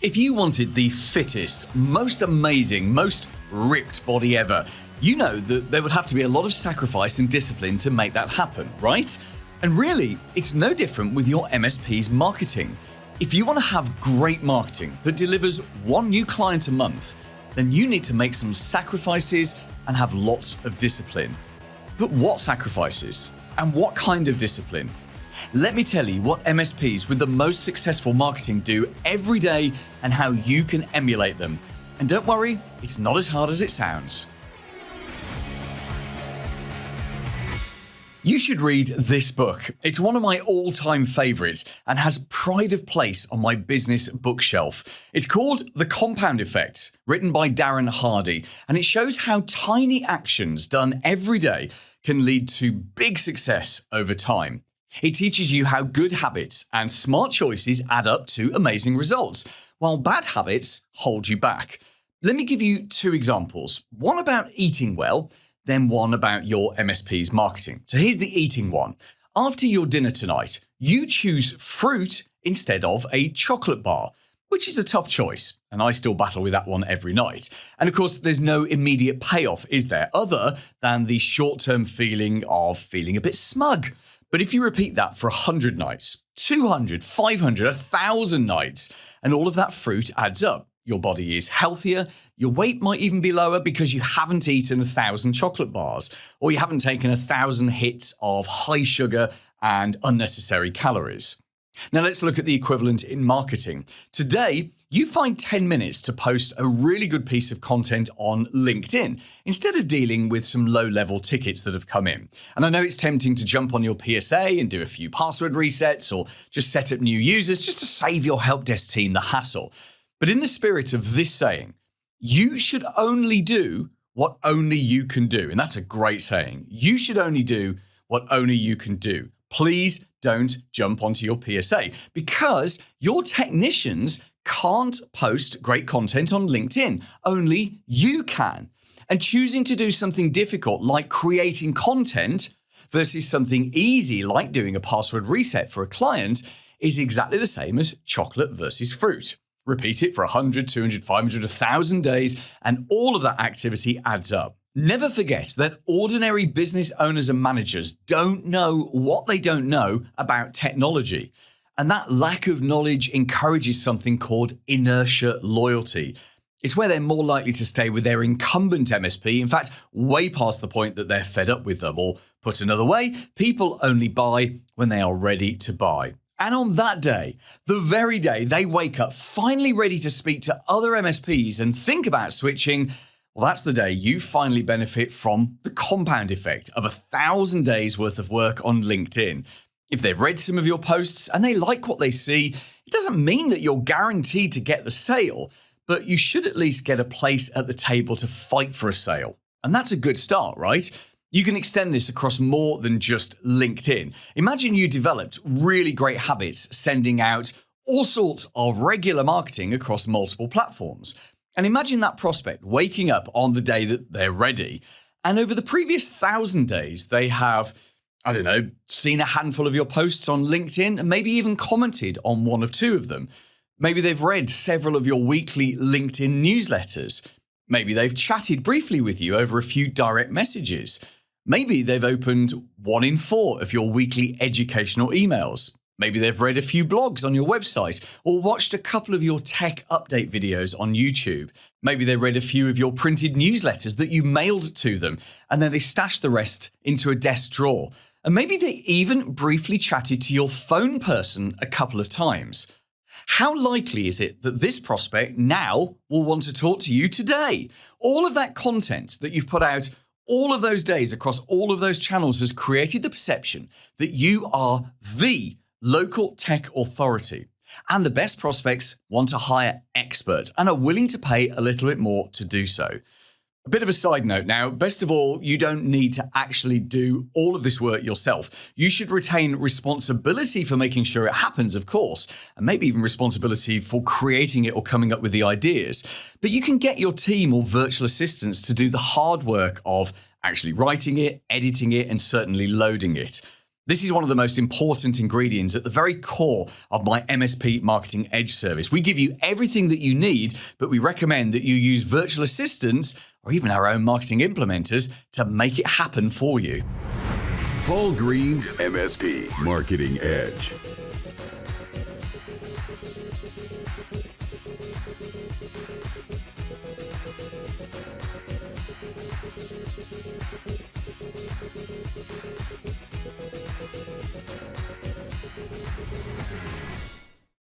If you wanted the fittest, most amazing, most ripped body ever, you know that there would have to be a lot of sacrifice and discipline to make that happen, right? And really, it's no different with your MSP's marketing. If you want to have great marketing that delivers one new client a month, then you need to make some sacrifices and have lots of discipline. But what sacrifices? And what kind of discipline? Let me tell you what MSPs with the most successful marketing do every day and how you can emulate them. And don't worry, it's not as hard as it sounds. You should read this book. It's one of my all-time favorites and has pride of place on my business bookshelf. It's called The Compound Effect, written by Darren Hardy, and it shows how tiny actions done every day can lead to big success over time. It teaches you how good habits and smart choices add up to amazing results, while bad habits hold you back. Let me give you two examples, one about eating well, then one about your MSP's marketing. So here's the eating one. After your dinner tonight, you choose fruit instead of a chocolate bar, which is a tough choice, and I still battle with that one every night. And of course, there's no immediate payoff, is there, other than the short-term feeling of feeling a bit smug. But if you repeat that for 100 nights, 200, 500, 1,000 nights, and all of that fruit adds up, your body is healthier, your weight might even be lower because you haven't eaten 1,000 chocolate bars, or you haven't taken 1,000 hits of high sugar and unnecessary calories. Now let's look at the equivalent in marketing. Today, you find 10 minutes to post a really good piece of content on LinkedIn instead of dealing with some low-level tickets that have come in. And I know it's tempting to jump on your PSA and do a few password resets or just set up new users just to save your help desk team the hassle. But in the spirit of this saying, you should only do what only you can do. And that's a great saying. You should only do what only you can do. Please don't jump onto your PSA because your technicians can't post great content on LinkedIn. Only you can. And choosing to do something difficult like creating content versus something easy like doing a password reset for a client is exactly the same as chocolate versus fruit. Repeat it for 100, 200, 500, 1,000 days, and all of that activity adds up. Never forget that ordinary business owners and managers don't know what they don't know about technology. And that lack of knowledge encourages something called inertia loyalty. It's where they're more likely to stay with their incumbent MSP, in fact, way past the point that they're fed up with them. Or put another way, people only buy when they are ready to buy. And on that day, the very day they wake up finally ready to speak to other MSPs and think about switching, well, that's the day you finally benefit from the compound effect of 1,000 days worth of work on LinkedIn. If they've read some of your posts and they like what they see, it doesn't mean that you're guaranteed to get the sale, but you should at least get a place at the table to fight for a sale. And that's a good start, right? You can extend this across more than just LinkedIn. Imagine you developed really great habits sending out all sorts of regular marketing across multiple platforms. And imagine that prospect waking up on the day that they're ready. And over the previous 1,000 days, they have, seen a handful of your posts on LinkedIn and maybe even commented on one or two of them. Maybe they've read several of your weekly LinkedIn newsletters. Maybe they've chatted briefly with you over a few direct messages. Maybe they've opened 1 in 4 of your weekly educational emails. Maybe they've read a few blogs on your website or watched a couple of your tech update videos on YouTube. Maybe they read a few of your printed newsletters that you mailed to them, and then they stashed the rest into a desk drawer. And maybe they even briefly chatted to your phone person a couple of times. How likely is it that this prospect now will want to talk to you today? All of that content that you've put out all of those days across all of those channels has created the perception that you are the local tech authority. And the best prospects want to hire experts and are willing to pay a little bit more to do so. A bit of a side note now, best of all, you don't need to actually do all of this work yourself. You should retain responsibility for making sure it happens, of course, and maybe even responsibility for creating it or coming up with the ideas. But you can get your team or virtual assistants to do the hard work of actually writing it, editing it, and certainly loading it. This is one of the most important ingredients at the very core of my MSP Marketing Edge service. We give you everything that you need, but we recommend that you use virtual assistants or even our own marketing implementers to make it happen for you. Paul Green's MSP Marketing Edge.